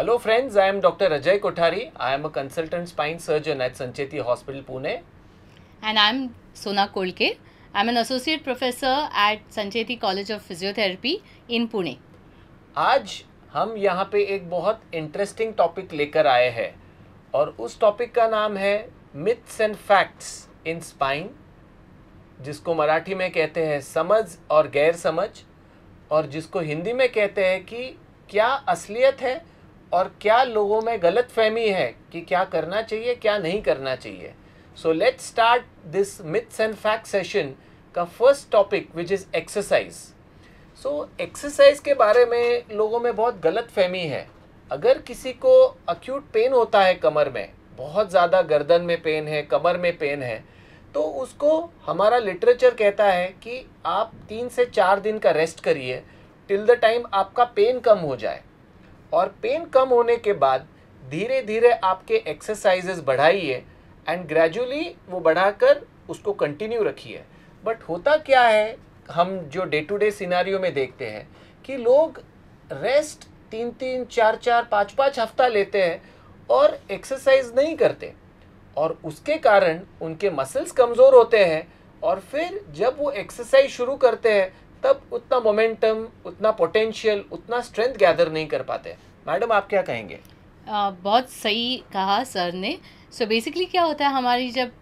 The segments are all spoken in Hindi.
Hello friends, I am Dr. Ajay Kothari. I am a consultant spine surgeon at Sancheti Hospital, Pune. And I'm Sona Kolke. I'm an associate professor at Sancheti College of Physiotherapy in Pune. आज हम यहाँ पे एक बहुत इंटरेस्टिंग टॉपिक लेकर आए हैं और उस टॉपिक का नाम है myths and facts in spine, जिसको मराठी में कहते हैं समझ और गैर समझ, और जिसको हिंदी में कहते हैं कि क्या असलियत है और क्या लोगों में गलत फहमी है कि क्या करना चाहिए क्या नहीं करना चाहिए. So let's start this myths and fact session का first topic which is exercise. So exercise के बारे में लोगों में बहुत गलत फहमी है. अगर किसी को अक्यूट पेन होता है कमर में, बहुत ज़्यादा गर्दन में पेन है, कमर में पेन है, तो उसको हमारा लिटरेचर कहता है कि आप 3 से 4 दिन का रेस्ट करिए टिल द टाइम आपका पेन कम हो जाए, और पेन कम होने के बाद धीरे धीरे आपके एक्सरसाइजेस बढ़ाइए एंड ग्रेजुअली वो बढ़ाकर उसको कंटिन्यू रखिए. बट होता क्या है, हम जो डे टू डे सिनारियो में देखते हैं कि लोग रेस्ट 3-3, 4-4, 5-5 हफ्ता लेते हैं और एक्सरसाइज नहीं करते, और उसके कारण उनके मसल्स कमज़ोर होते हैं, और फिर जब वो एक्सरसाइज शुरू करते हैं तब उतना मोमेंटम, उतना पोटेंशियल, उतना स्ट्रेंथ गैदर नहीं कर पाते. मैडम, आप क्या कहेंगे? बहुत सही कहा सर ने. सो बेसिकली क्या होता है, हमारी जब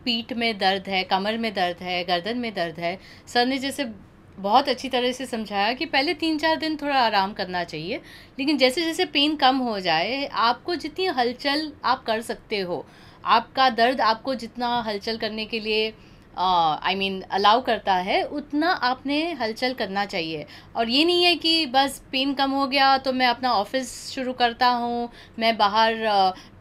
पीठ में दर्द है, कमर में दर्द है, गर्दन में दर्द है, सर ने जैसे बहुत अच्छी तरह से समझाया कि पहले 3-4 दिन थोड़ा आराम करना चाहिए, लेकिन जैसे जैसे पेन कम हो जाए, आपको जितनी हलचल आप कर सकते हो, आपका दर्द आपको जितना हलचल करने के लिए अलाउ करता है, उतना आपने हलचल करना चाहिए. और ये नहीं है कि बस पेन कम हो गया तो मैं अपना ऑफिस शुरू करता हूँ, मैं बाहर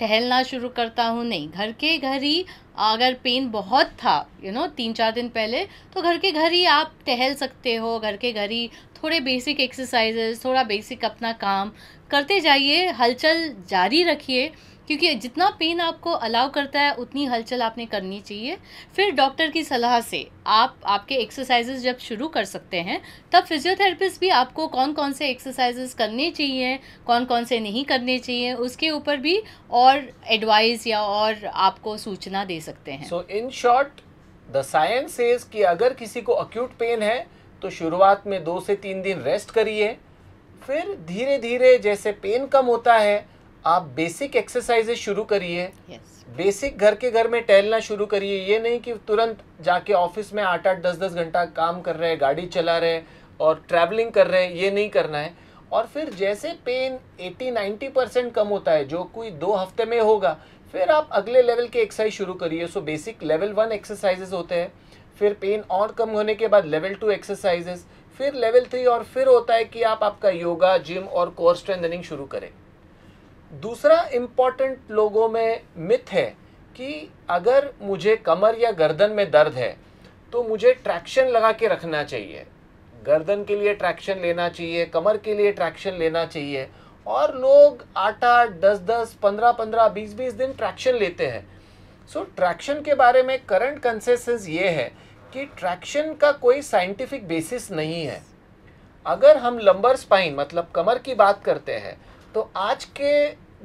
टहलना शुरू करता हूँ. नहीं, घर के घर ही अगर पेन बहुत था 3-4 दिन पहले, तो घर के घर ही आप टहल सकते हो. घर के घर ही थोड़े बेसिक एक्सरसाइजेस, थोड़ा बेसिक अपना काम करते जाइए, हलचल जारी रखिए, क्योंकि जितना पेन आपको अलाउ करता है उतनी हलचल आपने करनी चाहिए. फिर डॉक्टर की सलाह से आप आपके एक्सरसाइजेस जब शुरू कर सकते हैं, तब फिजियोथेरेपिस्ट भी आपको कौन कौन से एक्सरसाइजेस करने चाहिए, कौन कौन से नहीं करने चाहिए, उसके ऊपर भी और एडवाइस या और आपको सूचना दे सकते हैं. So in short, the science says कि अगर किसी को अक्यूट पेन है तो शुरुआत में 2 से 3 दिन रेस्ट करिए, फिर धीरे धीरे जैसे पेन कम होता है आप बेसिक एक्सरसाइजेस शुरू करिए. बेसिक घर के घर में टहलना शुरू करिए. ये नहीं कि तुरंत जाके ऑफिस में 8-8, 10-10 घंटा काम कर रहे हैं, गाड़ी चला रहे हैं और ट्रैवलिंग कर रहे हैं, ये नहीं करना है. और फिर जैसे पेन 80-90% कम होता है, जो कोई 2 हफ्ते में होगा, फिर आप अगले लेवल के एक्सरसाइज शुरू करिए. सो बेसिक लेवल 1 एक्सरसाइजेस होते हैं, फिर पेन और कम होने के बाद लेवल 2 एक्सरसाइजेस, फिर लेवल 3, और फिर होता है कि आप आपका योगा, जिम और कोर स्ट्रेंथनिंग शुरू करें. दूसरा इम्पॉर्टेंट लोगों में मिथ है कि अगर मुझे कमर या गर्दन में दर्द है तो मुझे ट्रैक्शन लगा के रखना चाहिए. गर्दन के लिए ट्रैक्शन लेना चाहिए, कमर के लिए ट्रैक्शन लेना चाहिए, और लोग 8-8, 10-10, 15-15, 20-20 दिन ट्रैक्शन लेते हैं. सो ट्रैक्शन के बारे में करंट कंसेंसस ये है कि ट्रैक्शन का कोई साइंटिफिक बेसिस नहीं है. अगर हम लंबर स्पाइन मतलब कमर की बात करते हैं, तो आज के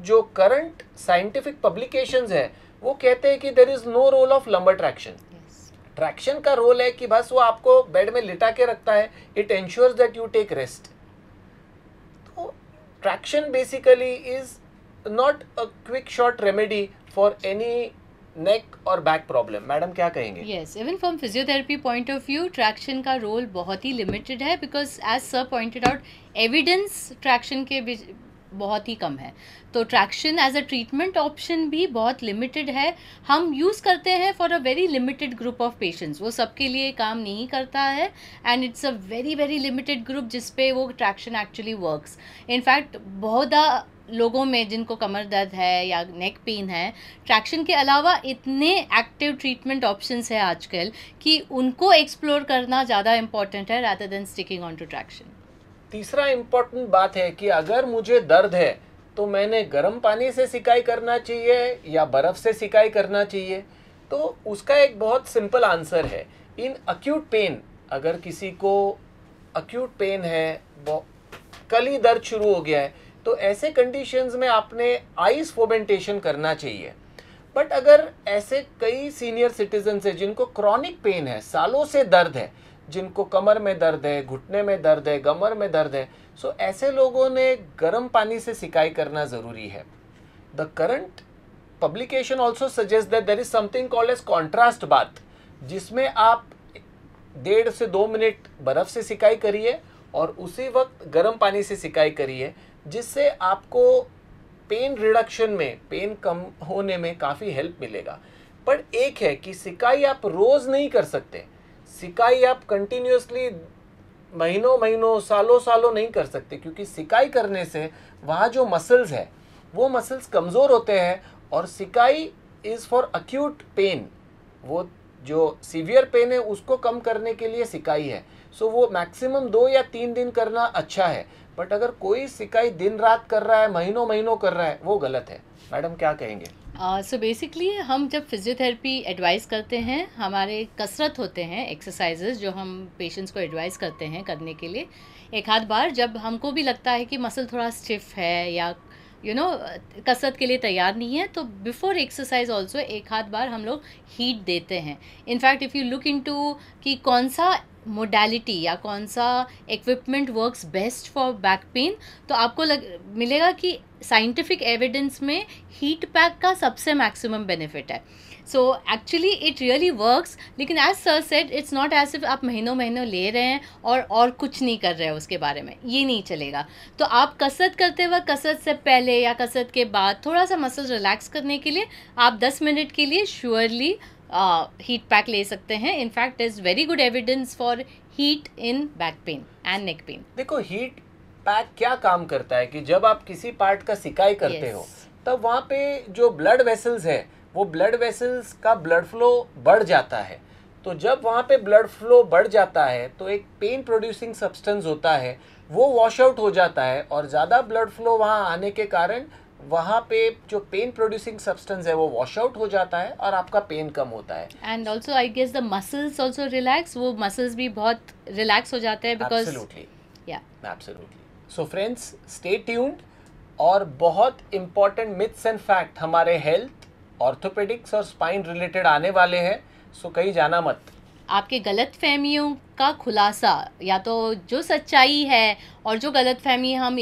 जो करंट साइंटिफिक पब्लिकेशंस है वो कहते हैं कि there is no role of lumbar traction. Traction का रोल है कि बस वो आपको बेड में लिटा के रखता है. It ensures that you take rest. तो traction basically is not a quick short remedy for any neck और बैक प्रॉब्लम. मैडम, क्या कहेंगे? Yes, even from physiotherapy point of view traction का रोल बहुत ही लिमिटेड है, because as sir pointed out, evidence traction के बहुत ही कम है. तो traction as a treatment option भी बहुत लिमिटेड है. हम यूज़ करते हैं for a very limited group of patients. वो सबके लिए काम नहीं करता है, and it's a very very limited group जिस पे वो ट्रैक्शन एक्चुअली वर्क्स. इनफैक्ट बहुत लोगों में जिनको कमर दर्द है या नेक पेन है, ट्रैक्शन के अलावा इतने एक्टिव ट्रीटमेंट ऑप्शंस है आजकल कि उनको एक्सप्लोर करना ज़्यादा इम्पॉर्टेंट है rather than sticking on to traction. तीसरा इम्पोर्टेंट बात है कि अगर मुझे दर्द है तो मैंने गर्म पानी से सिकाई करना चाहिए या बर्फ़ से सिकाई करना चाहिए. तो उसका एक बहुत सिंपल आंसर है. इन अक्यूट पेन, अगर किसी को अक्यूट पेन है, कल ही दर्द शुरू हो गया है, तो ऐसे कंडीशंस में आपने आइस फोमेंटेशन करना चाहिए। बट अगर ऐसे कई सीनियर सिटीजन्स हैं जिनको क्रॉनिक पेन है, सालों से दर्द है, जिनको कमर में दर्द है, घुटने में दर्द है, कमर में दर्द है, सो ऐसे लोगों ने गर्म पानी से सिकाई करना ज़रूरी है। The current publication also suggests that there is something called as contrast bath, जिसमें आप 1.5 से 2 मिनट बर्फ़ से सिकाई करिए और उसी वक्त गर्म पानी से सिकाई करिए, जिससे आपको पेन रिडक्शन में, पेन कम होने में काफ़ी हेल्प मिलेगा। पर एक है कि सिकाई आप रोज़ नहीं कर सकते, सिकाई आप कंटिन्यूसली महीनों महीनों सालों सालों नहीं कर सकते, क्योंकि सिकाई करने से वहाँ जो मसल्स है वो मसल्स कमज़ोर होते हैं और सिकाई इज़ फॉर अक्यूट पेन, वो जो सीवियर पेन है उसको कम करने के लिए सिकाई है। सो वो मैक्सिमम 2 या 3 दिन करना अच्छा है। बट अगर कोई सिकाई दिन रात कर रहा है, महीनों महीनों कर रहा है, वो गलत है। मैडम क्या कहेंगे? सो बेसिकली हम जब फिजियोथेरेपी एडवाइस करते हैं, हमारे कसरत होते हैं, एक्सरसाइजेज जो हम पेशेंट्स को एडवाइस करते हैं करने के लिए, एक आध बार जब हमको भी लगता है कि मसल थोड़ा स्टिफ है या कसरत के लिए तैयार नहीं है, तो बिफोर एक्सरसाइज ऑल्सो एक आध बार हम लोग हीट देते हैं। In fact if you look into कि कौन सा मोडालिटी या कौन सा equipment works best for back pain, तो आपको मिलेगा कि साइंटिफिक एविडेंस में हीट पैक का सबसे मैक्सिमम बेनिफिट है। So actually it really works, लेकिन as sir said it's not as if आप महीनों महीनों ले रहे हैं और कुछ नहीं कर रहे हैं उसके बारे में, ये नहीं चलेगा। तो आप कसरत करते वक्त, कसरत से पहले या कसरत के बाद थोड़ा सा मसल रिलैक्स करने के लिए आप 10 मिनट के लिए श्योरली हीट पैक ले सकते हैं। In fact is very good evidence for heat in back pain and neck pain. देखो हीट पैक क्या काम करता है कि जब आप किसी पार्ट का सिकाई करते हो, तब वहाँ पे जो ब्लड वेसल्स है, वो ब्लड वेसल्स का ब्लड फ्लो बढ़ जाता है। तो जब वहाँ पे ब्लड फ्लो बढ़ जाता है तो एक पेन प्रोड्यूसिंग सब्सटेंस होता है, वो वॉश आउट हो जाता है, और ज़्यादा ब्लड फ्लो वहाँ आने के कारण वहाँ पे जो पेन प्रोड्यूसिंग सब्सटेंस है वो वॉश आउट हो जाता है और आपका पेन कम होता है। And also I guess the muscles also relax, वो मसल्स भी बहुत रिलैक्स हो जाते हैं because absolutely. So friends, stay tuned, और बहुत इंपॉर्टेंट मिथ्स एंड फैक्ट हमारे हेल्थ, ऑर्थोपेडिक्स और स्पाइन रिलेटेड आने वाले हैं, सो कहीं जाना मत। आपके गलत फहमियों का खुलासा, या तो जो सच्चाई है और जो गलत फहमी हम